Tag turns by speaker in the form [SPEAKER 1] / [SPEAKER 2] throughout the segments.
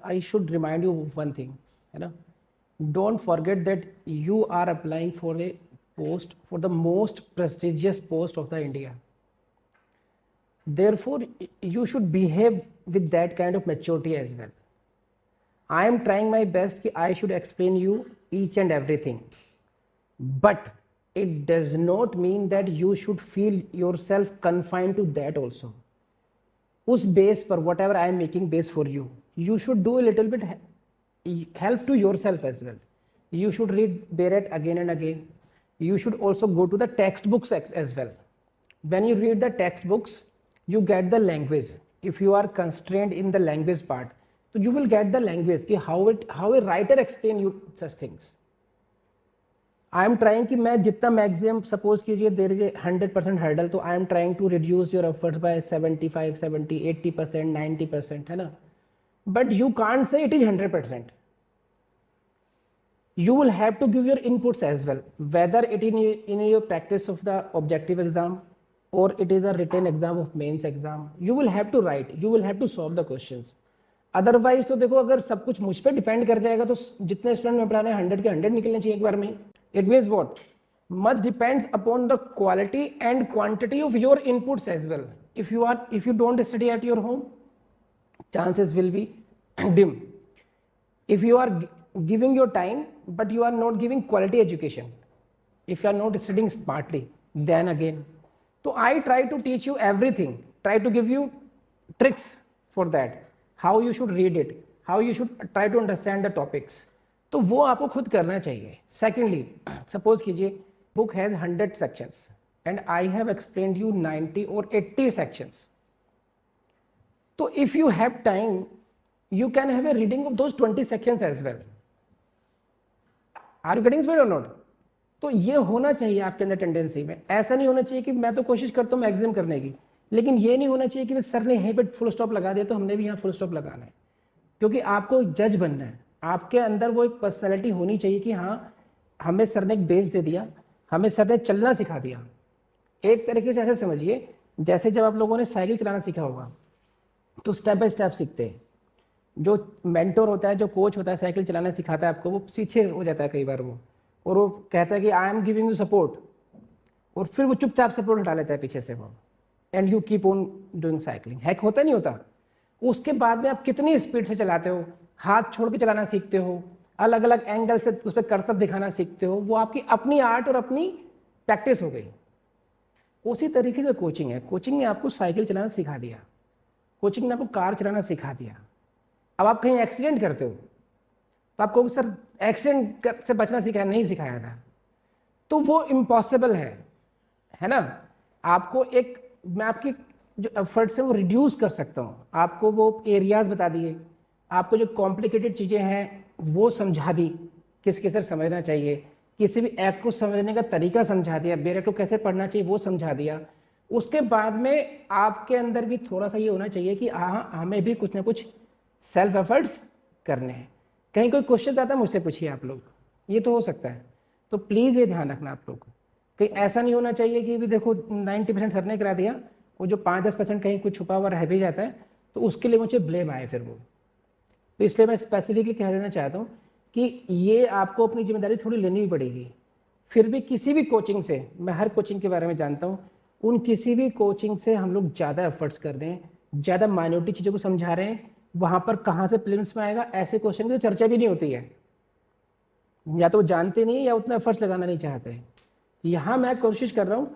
[SPEAKER 1] I should remind you one thing, है ना? Don't forget that you are applying for a post, for the most prestigious post of the India. Therefore, you should behave with that kind of maturity as well. I am trying my best कि I should explain you each and everything, but it does not mean that you should feel yourself confined to that also. उस base पर whatever I am making base for you, you should do a little bit help to yourself as well. You should read Barrett again and again. You should also go to the textbooks as well. When you read the textbooks, you get the language. If you are constrained in the language part, so you will get the language कि how a writer explain you such things. I am trying कि मैं जितना maximum suppose कीजिए there is a 100% hurdle, तो I am trying to reduce your efforts by 75, 70, 80%, 90%, है ना? But you can't say it is 100%. You will have to give your inputs as well, whether it in your practice of the objective exam or it is a written exam of mains exam. You will have to write, you will have to solve the questions. Otherwise तो देखो अगर सब कुछ मुझ पर depend कर जाएगा तो जितने स्टूडेंट में पढ़ाने 100 के 100 निकलने चाहिए एक बार में. It means what? Much depends upon the quality and quantity of your inputs as well. If you don't study at your home, chances will be dim. If you are giving your time but you are not giving quality education, if you are not studying smartly, then again. So I try to teach you everything, try to give you tricks for that, how you should read it, how you should try to understand the topics. तो वो आपको खुद करना चाहिए. Secondly, suppose कीजिए book has 100 sections and I have explained you 90 or 80 sections. So if you have time, you can have a reading of those 20 sections as well. Are you getting it or not? तो ये होना चाहिए आपके अंदर tendency में. ऐसा नहीं होना चाहिए कि मैं तो कोशिश करता हूँ मैक्सिमम करने की, लेकिन ये नहीं होना चाहिए कि सर ने यहीं पे फुल स्टॉप लगा दिया तो हमने भी यहाँ फुल स्टॉप लगाना है. क्योंकि आपको जज बनना है, आपके अंदर वो एक पर्सनैलिटी होनी चाहिए कि हाँ हमें सर ने एक बेस दे दिया, हमें सर ने चलना सिखा दिया. एक तरीके से ऐसे समझिए जैसे जब आप लोगों ने साइकिल चलाना सीखा होगा तो स्टेप बाय स्टेप सीखते हैं. जो मेंटोर होता है, जो कोच होता है, साइकिल चलाना सिखाता है आपको, वो पीछे हो जाता है कई बार वो, और वो कहता है कि I am giving you support, और फिर वो चुपचाप सपोर्ट हटा लेता है पीछे से वो, and you keep on doing cycling. Hack होता नहीं होता. उसके बाद में आप कितनी स्पीड से चलाते हो, हाथ छोड़ के चलाना सीखते हो, अलग अलग एंगल से उस पर करतब दिखाना सीखते हो, वो आपकी अपनी आर्ट और अपनी प्रैक्टिस हो गई. उसी तरीके से कोचिंग है. कोचिंग ने आपको साइकिल चलाना सिखा दिया, कोचिंग ने आपको कार चलाना सिखा दिया. अब आप कहीं एक्सीडेंट करते हो तो आपको सर एक्सीडेंट से बचना सिखाया, नहीं सिखाया था, तो वो इम्पॉसिबल है ना. आपको एक मैं आपकी जो एफर्ट्स है वो रिड्यूस कर सकता हूँ. आपको वो एरियाज बता दिए, आपको जो कॉम्प्लिकेटेड चीज़ें हैं वो समझा दी, किस सर समझना चाहिए, किसी भी एक्ट को समझने का तरीका समझा दिया, बेरेक्ट को कैसे पढ़ना चाहिए वो समझा दिया. उसके बाद में आपके अंदर भी थोड़ा सा ये होना चाहिए कि हाँ हमें भी कुछ ना कुछ सेल्फ एफर्ट्स करने हैं. कहीं कोई क्वेश्चन आता है मुझसे पूछिए आप लोग, ये तो हो सकता है. तो प्लीज़ ये ध्यान रखना आप लोग, कहीं ऐसा नहीं होना चाहिए कि भी देखो 90% सर ने करा दिया, वो जो 5-10% कहीं कुछ छुपा हुआ रह भी जाता है तो उसके लिए मुझे ब्लेम आए फिर वो. तो इसलिए मैं स्पेसिफिकली कह देना चाहता हूँ कि ये आपको अपनी जिम्मेदारी थोड़ी लेनी भी पड़ेगी. फिर भी किसी भी कोचिंग से, मैं हर कोचिंग के बारे में जानता हूँ, उन किसी भी कोचिंग से हम लोग ज़्यादा एफर्ट्स कर रहे हैं, ज़्यादा माइनॉरिटी चीज़ों को समझा रहे हैं. वहाँ पर कहाँ से प्रीलिम्स में आएगा ऐसे क्वेश्चन की तो चर्चा भी नहीं होती है, या तो जानते नहीं या उतना एफर्ट्स लगाना नहीं चाहते. यहाँ मैं कोशिश कर रहा हूँ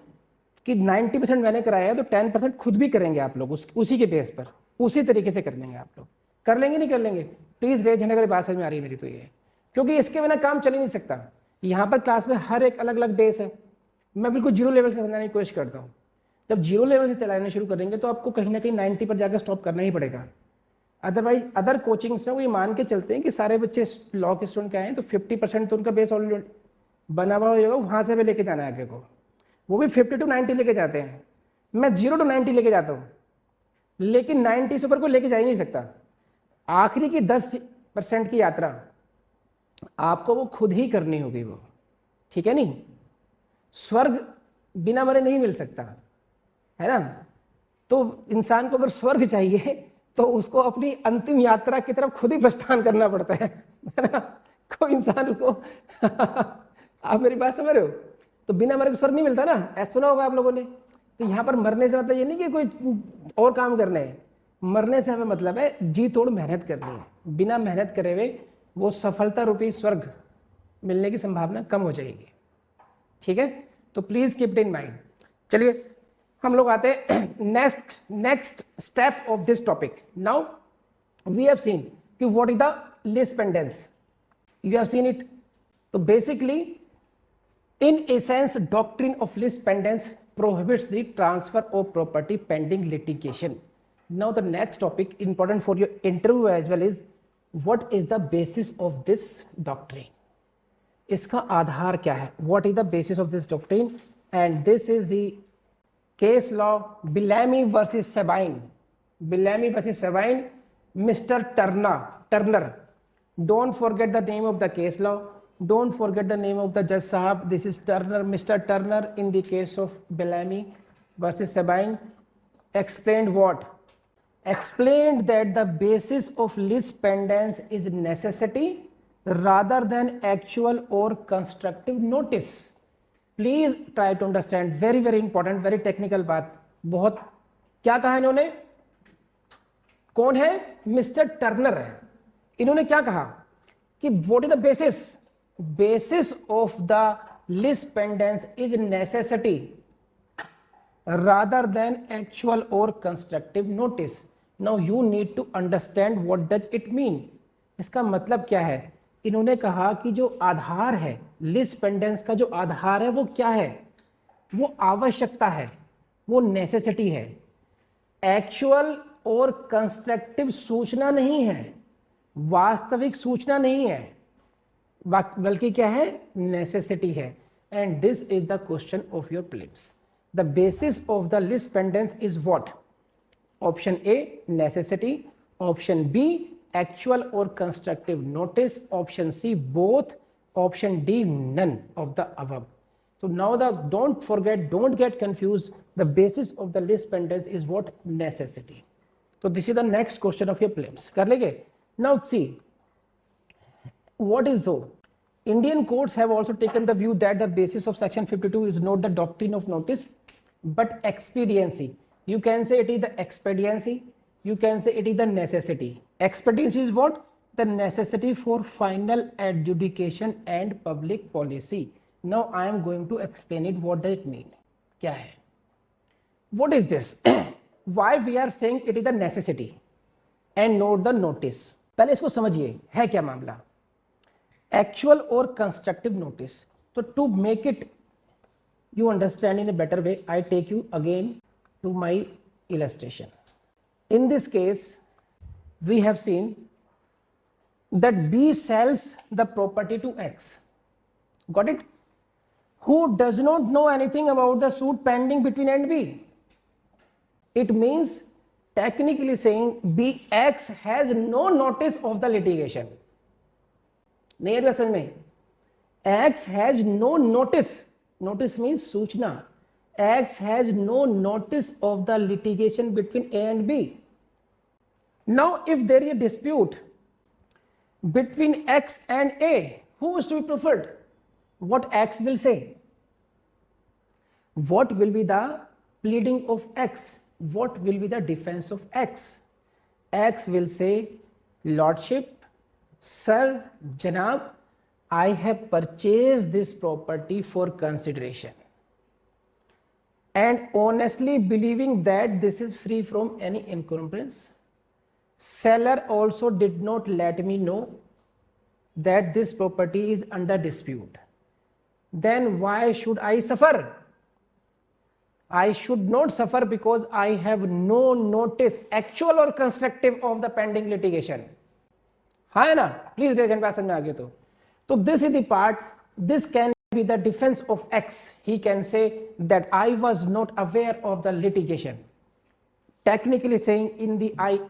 [SPEAKER 1] कि 90% मैंने कराया है तो 10% खुद भी करेंगे आप लोग, उसी के बेस पर उसी तरीके से कर लेंगे आप लोग. कर लेंगे नहीं कर लेंगे? प्लीज़ रेज होने अगर बात समझ में आ रही है मेरी तो ये, क्योंकि इसके बिना काम चल ही नहीं सकता. यहाँ पर क्लास में हर एक अलग अलग बेस है. मैं बिल्कुल जीरो लेवल से समझाने की कोशिश करता हूँ. जब जीरो लेवल से चलाना शुरू करेंगे तो आपको कहीं ना कहीं 90 पर जाकर स्टॉप करना ही पड़ेगा. अदरवाइज अदर कोचिंग्स में वो ये मान के चलते हैं कि सारे बच्चे लॉ के स्टूडेंट के आए हैं तो 50% तो उनका बेस ऑलरेडी बना हुआ होगा, वहाँ से भी लेके जाना है आगे को. वो भी 50 to 90 लेके जाते हैं. मैं 0 to 90 लेके जाता हूँ, लेकिन 90 से ऊपर को लेके जा ही नहीं सकता. आखिरी की 10% की यात्रा आपको वो खुद ही करनी होगी वो, ठीक है नहीं. स्वर्ग बिना मरे नहीं मिल सकता है ना. तो इंसान को अगर स्वर्ग चाहिए तो उसको अपनी अंतिम यात्रा की तरफ खुद ही प्रस्थान करना पड़ता है ना। कोई इंसान को आप मेरी बात समझ रहे हो? तो बिना मरे को स्वर्ग नहीं मिलता ना, ऐसा सुना होगा आप लोगों ने। तो यहाँ पर मरने से मतलब ये नहीं कि कोई और काम करने है, मरने से हमें मतलब है जी तोड़ मेहनत करनी है। बिना मेहनत करे हुए वो सफलता रूपी स्वर्ग मिलने की संभावना कम हो जाएगी। ठीक है, तो please keep it in mind. चलिए हम लोग आते हैं next step of this topic. Now we have seen कि what is the lis pendens, you have seen it. तो basically in essence doctrine of lis pendens prohibits the transfer of property pending litigation. Now the next topic important for your interview as well is what is the basis of this doctrine, इसका आधार क्या है, what is the basis of this doctrine, and this is the case law Bellamy versus Sabine. Bellamy versus Sabine, Mr. Turner, don't forget the name of the case law, don't forget the name of the judge sahab. This is Turner, Mr. Turner in the case of Bellamy versus Sabine. Explained what? Explained that the basis of lis pendens is necessity rather than actual or constructive notice. Please try to understand, very very important, very technical बात। बहुत क्या कहा इन्होंने, कौन है, mister Turner है। इन्होंने क्या कहा कि what is the basis of the lis pendens is necessity rather than actual or constructive notice. Now you need to understand what does it mean. इसका मतलब क्या है। इन्होंने कहा कि जो आधार है lis pendens का, जो आधार है वो क्या है, वो आवश्यकता है, वो नेसेसिटी है। एक्चुअल और कंस्ट्रक्टिव सूचना नहीं है, वास्तविक सूचना नहीं है, बल्कि क्या है, नेसेसिटी है। And this is the question of your prelims. The basis of the lis pendens is what? Option A necessity, option B actual और constructive notice, option C both, option D none of the above. So now don't get confused, the basis of the lis pendens is what? Necessity. So this is the next question of your prelims. कर लेंगे? Now see, what is so? Indian courts have also taken the view that the basis of section 52 is not the doctrine of notice but expediency. You can say it is the expediency, you can say it is the necessity. Expediency is what? The necessity for final adjudication and public policy. Now I am going to explain it. What does it mean? क्या है? What is this? Why we are saying it is the necessity and not the notice? पहले इसको समझिए, है क्या मामला। Actual और constructive notice. तो to make it you understand in a better way, I take you again to my illustration. In this case we have seen that B sells the property to X, got it, who does not know anything about the suit pending between A and B. It means technically saying BX has no notice of the litigation. नहीं है समझ में, X has no notice, notice means सूचना, X has no notice of the litigation between A and B. Now if there is a dispute between X and A, who is to be preferred? What X will say? What will be the pleading of X? What will be the defense of X? X will say, Lordship, Sir, Janab, I have purchased this property for consideration and honestly believing that this is free from any encumbrance. Seller also did not let me know that this property is under dispute. Then why should I suffer? I should not suffer because I have no notice, actual or constructive, of the pending litigation. हाँ है ना, please raise hand में आ गए तो this is the part, this can be the defence of x. He can say that I was not aware of the litigation. Technically saying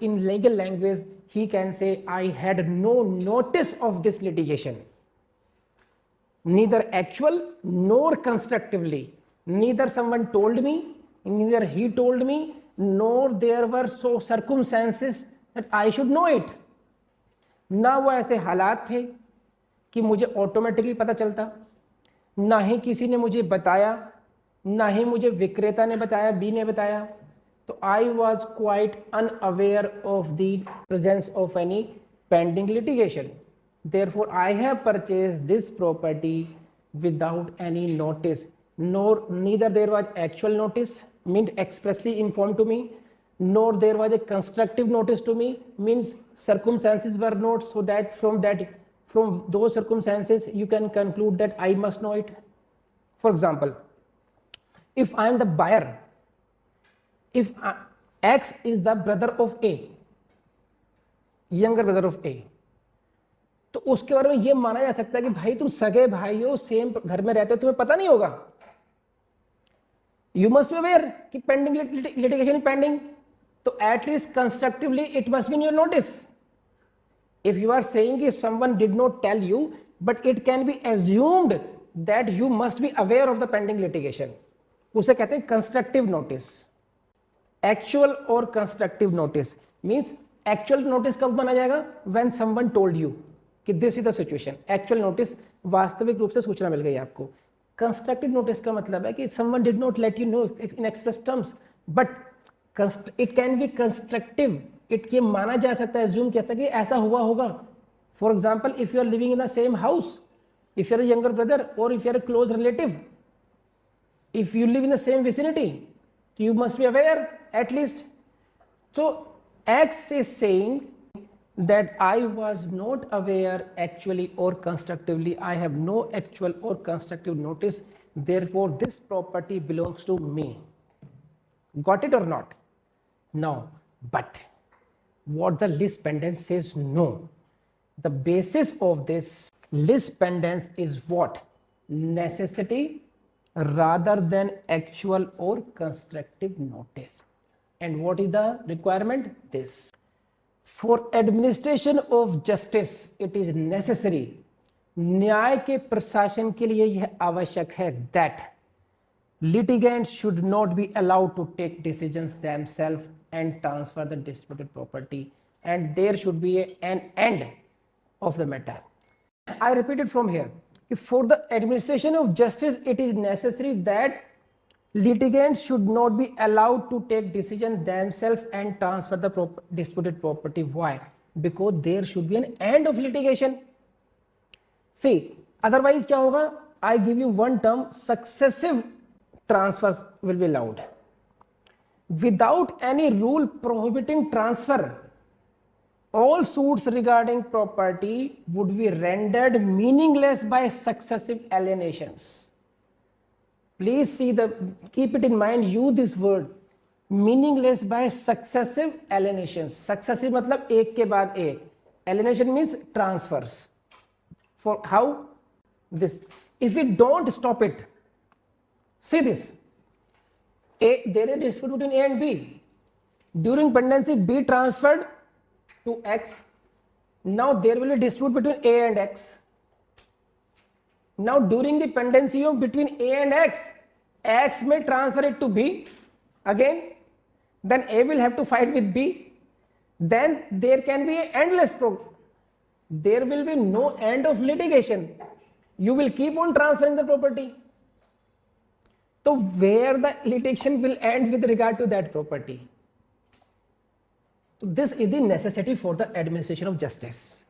[SPEAKER 1] in legal language, he can say I had no notice of this litigation, neither actual nor constructively. Neither someone told me, neither he told me, nor there were so circumstances that I should know it. ना वो ऐसे हालात थे कि मुझे automatically पता चलता, ना ही किसी ने मुझे बताया, ना ही मुझे विक्रेता ने बताया, बी ने बताया। तो I was quite unaware of the presence of any pending litigation, therefore I have purchased this property without any notice, nor neither there was actual notice meant expressly informed to me, nor there was a constructive notice to me, means circumstances were not so that from those circumstances you can conclude that I must know it. For example, if I am the buyer, if X is the brother of A, younger brother of A, तो उसके बारे में ये माना जा सकता है कि भाई तुम सगे भाई हो, सेम घर में रहते हो, तुम्हें पता नहीं होगा। यू मस्ट बी अवेयर कि पेंडिंग लिटिगेशन पेंडिंग, तो at least constructively it must be in your notice. If you are saying कि someone did not tell you, but it can be assumed that you must be aware of the pending litigation, उसे कहते हैं constructive notice. Actual और constructive notice means actual notice कब माना जाएगा? When someone told you कि this is the situation. Actual notice वास्तविक रूप से सूचना मिल गई आपको। कंस्ट्रक्टिव नोटिस का मतलब है कि someone did not let you know Inn Express terms, but it can B constructive. It ये माना जा सकता है, एज्यूम किया सकता है कि ऐसा हुआ होगा। For example, if you are living in the same house, if you are younger brother और if you are close relative, if you live in the same vicinity, you must be aware at least. So X is saying that I was not aware actually or constructively, I have no actual or constructive notice, therefore this property belongs to me. Got it or not? No, but what the lis pendens says, no. The basis of this lis pendens is what? Necessity rather than actual or constructive notice. And what is the requirement? This. For administration of justice, it is necessary. न्याय के प्रशासन के लिए यह आवश्यक है that litigants should not be allowed to take decisions themselves and transfer the disputed property, and there should be an end of the matter. I repeat it from here. If for the administration of justice, it is necessary that litigants should not be allowed to take decision themselves and transfer the disputed property. Why? Because there should be an end of litigation. See, otherwise क्या होगा? I give you one term, successive transfers will be allowed. Without any rule prohibiting transfer, all suits regarding property would be rendered meaningless by successive alienations. Please keep it in mind, use this word, meaningless by successive alienations. Successive मतलब एक के बाद एक, alienation means transfers. For how? This. If we don't stop it, see this. There is a dispute between A and B. During pendency, B transferred to X. Now there will be a dispute between A and X. Now during the pendency of between A and X, X may transfer it to B again, then A will have to fight with B. Then there can be an endless there will be no end of litigation. You will keep on transferring the property. So where the litigation will end with regard to that property? So this is the necessity for the administration of justice.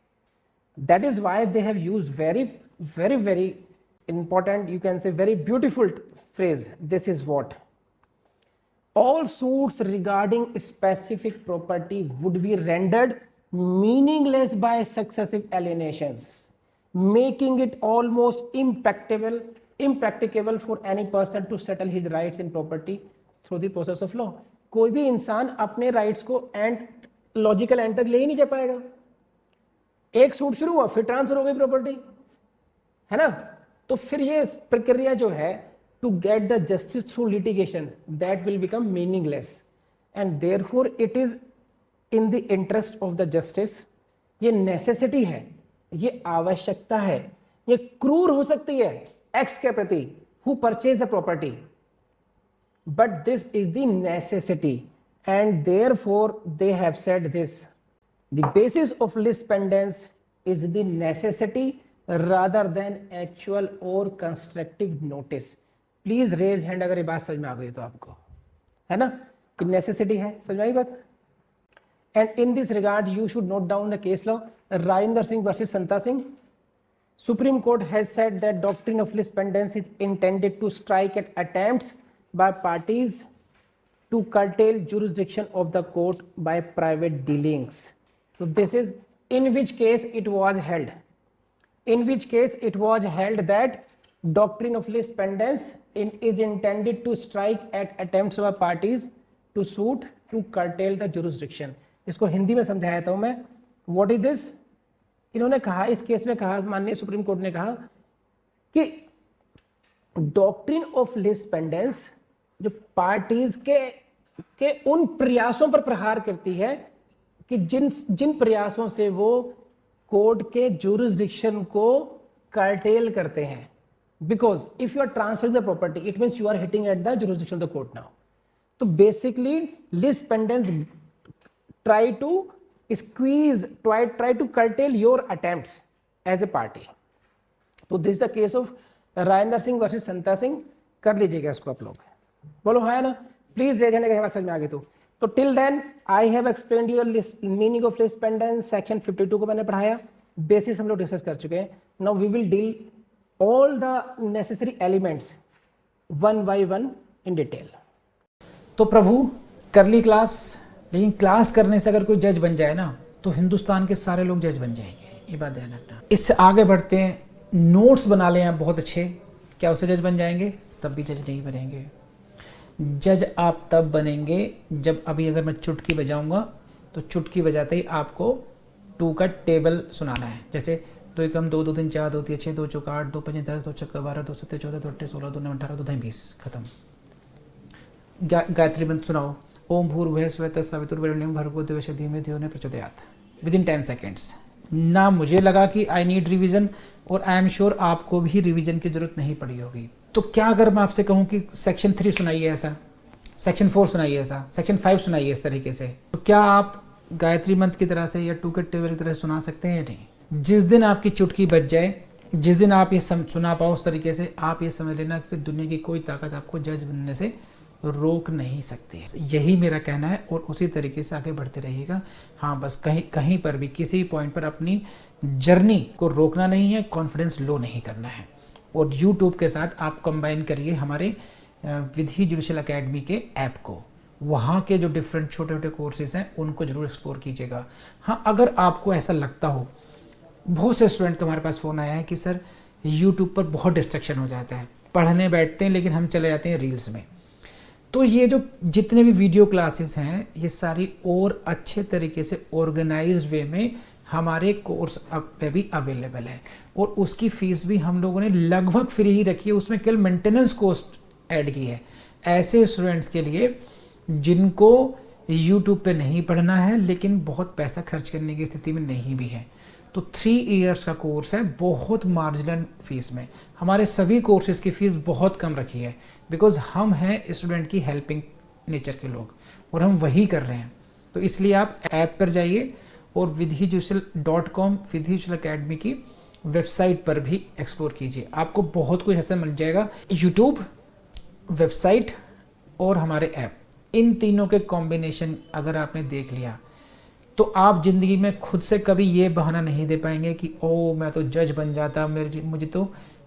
[SPEAKER 1] That is why they have used very important, you can say very beautiful phrase. This is what? All suits regarding specific property would be rendered meaningless by successive alienations, making it almost impracticable for any person to settle his rights in property through the process of law. कोई भी इंसान अपने rights को logical and तक ले ही नहीं जा पाएगा। एक सूट शुरू हुआ, फिर ट्रांसफर हो गई प्रॉपर्टी, है ना? तो फिर ये प्रक्रिया जो है to get the justice through litigation, that will become meaningless, and therefore it is in the interest of the justice. ये नेसेसिटी है, ये आवश्यकता है, ये क्रूर हो सकती है एक्स के प्रति who purchase the property, but this is the necessity, and therefore they have said this, the basis of lis pendens is the necessity rather than actual और constructive notice. Please raise hand अगर ये बात समझ में आ गई तो आपको, है ना, कि नेसेसिटी है, समझ में आई बात। And in this regard you should note down the case law Rajendra Singh versus Santa Singh. Supreme Court has said that doctrine of lis pendens is intended to strike at attempts by parties to curtail jurisdiction of the court by private dealings. So this is in which case it was held. In which case it was held that doctrine of lis pendens is intended to strike at attempts by parties to suit to curtail the jurisdiction. इसको हिंदी में समझाया था मैं। What is this? इन्होंने कहा, इस case में कहा, माननीय सुप्रीम कोर्ट ने कहा कि डॉक्ट्रिन ऑफ लिस पेंडेंस जो पार्टीज के उन प्रयासों पर प्रहार करती है कि जिन प्रयासों से वो कोर्ट के जुरिस्डिक्शन को कर्टेल करते हैं। Because if you are transferring the property it means you are hitting at the jurisdiction of the court now. तो basically lis pendens try to squeeze, try to curtail your attempts as a party. तो this is the case of Rajendra Singh versus Santa Singh. कर लीजिएगा इसको आप लोग, बोलो हाँ ना, प्लीज रेज हैंड अगर बात समझ में आ गई तो till then I have explained your meaning of lis pendens. Section 52 को मैंने पढ़ाया, बेसिस हम लोग डिस्कस कर चुके हैं। Now we will deal all the necessary elements one by one in detail.
[SPEAKER 2] तो प्रभु कर ली क्लास, लेकिन क्लास करने से अगर कोई जज बन जाए ना तो हिंदुस्तान के सारे लोग जज बन जाएंगे, ये बात ध्यान रखना। इससे आगे बढ़ते हैं, नोट्स बना लें आप बहुत अच्छे, क्या उससे जज बन जाएंगे? तब भी जज नहीं बनेंगे। जज आप तब बनेंगे जब अभी अगर मैं चुटकी बजाऊंगा तो चुटकी बजाते ही आपको 2 का टेबल सुनाना है। जैसे 2 एकम 2, 2 3 4, 2 3 6, 2 चौका 8, 2 5 10, 2 छक्का 12, 2 7 14, 2 8 16, 2 9 18, 2 10 20, खत्म। गायत्री मंत्र सुनाओ, ओम भूर्भुवः स्वः तत्सवितुर्वरेण्यं भर्गो देवस्य धीमहि धियो न प्रचोदयात्, विद इन 10 सेकेंड्स। ना मुझे लगा कि आई नीड रिवीजन, और आई एम श्योर आपको भी रिवीजन की जरूरत नहीं पड़ी होगी। तो क्या अगर मैं आपसे कहूँ कि सेक्शन 3 सुनाइए ऐसा, सेक्शन 4 सुनाइए ऐसा, सेक्शन 5 सुनाइए इस तरीके से, तो क्या आप गायत्री मंत्र की तरह से या 2 के टेबल की तरह सुना सकते हैं या नहीं? जिस दिन आपकी चुटकी बज जाए, जिस दिन आप ये सुना पाओ उस तरीके से, आप ये समझ लेना कि दुनिया की कोई ताकत आपको जज बनने से रोक नहीं सकती है। यही मेरा कहना है, और उसी तरीके से आगे बढ़ते रहिएगा। हाँ, बस कहीं पर भी किसी पॉइंट पर अपनी जर्नी को रोकना नहीं है, कॉन्फिडेंस लो नहीं करना है। और यूट्यूब के साथ आप कंबाइन करिए हमारे विधि जुडिशियल एकेडमी के ऐप को, वहाँ के जो डिफरेंट छोटे छोटे कोर्सेज हैं उनको जरूर एक्सप्लोर कीजिएगा। हाँ, अगर आपको ऐसा लगता हो, बहुत से स्टूडेंट का हमारे पास फ़ोन आया है कि सर यूट्यूब पर बहुत डिस्ट्रैक्शन हो जाता है, पढ़ने बैठते हैं लेकिन हम चले जाते हैं रील्स में। तो ये जो जितने भी वीडियो क्लासेस हैं ये सारी और अच्छे तरीके से ऑर्गेनाइज्ड वे में हमारे कोर्स पे भी अवेलेबल है, और उसकी फ़ीस भी हम लोगों ने लगभग फ्री ही रखी है, उसमें केवल मेंटेनेंस कॉस्ट ऐड की है ऐसे स्टूडेंट्स के लिए जिनको यूट्यूब पे नहीं पढ़ना है लेकिन बहुत पैसा खर्च करने की स्थिति में नहीं भी है। तो 3 इयर्स का कोर्स है, बहुत मार्जिनल फीस में। हमारे सभी कोर्सेज की फ़ीस बहुत कम रखी है, बिकॉज हम हैं स्टूडेंट की हेल्पिंग नेचर के लोग, और हम वही कर रहे हैं। तो इसलिए आप ऐप पर जाइए और vidhijudical.com विधि जुडिशियल एकेडमी की वेबसाइट पर भी एक्सप्लोर कीजिए, आपको बहुत कुछ ऐसा मिल जाएगा। यूट्यूब, वेबसाइट और हमारे ऐप, इन तीनों के कॉम्बिनेशन अगर आपने देख लिया तो आप ज़िंदगी में खुद से कभी ये बहाना नहीं दे पाएंगे कि ओ मैं तो जज बन जाता, मुझे तो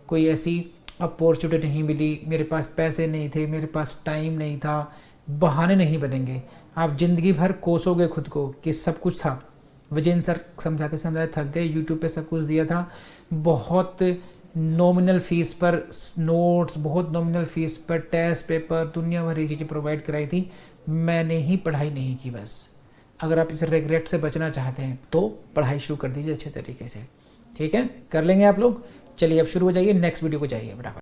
[SPEAKER 2] कोई ऐसी अपॉर्चुनिटी नहीं मिली, मेरे पास पैसे नहीं थे, मेरे पास टाइम नहीं था। बहाने नहीं बनेंगे, आप ज़िंदगी भर कोसोगे खुद को कि सब कुछ था। विजयन सर समझाते समझाते थक गए, यूट्यूब पे सब कुछ दिया था, बहुत नॉमिनल फीस पर नोट्स, बहुत नॉमिनल फीस पर टेस्ट पेपर, दुनिया भर की चीज़ें प्रोवाइड कराई थी, मैंने ही पढ़ाई नहीं की। बस अगर आप इस रिग्रेट से बचना चाहते हैं तो पढ़ाई शुरू कर दीजिए अच्छे तरीके से, ठीक है, कर लेंगे आप लोग। चलिए अब शुरू हो जाइए, नेक्स्ट वीडियो को जाइए फटाफट।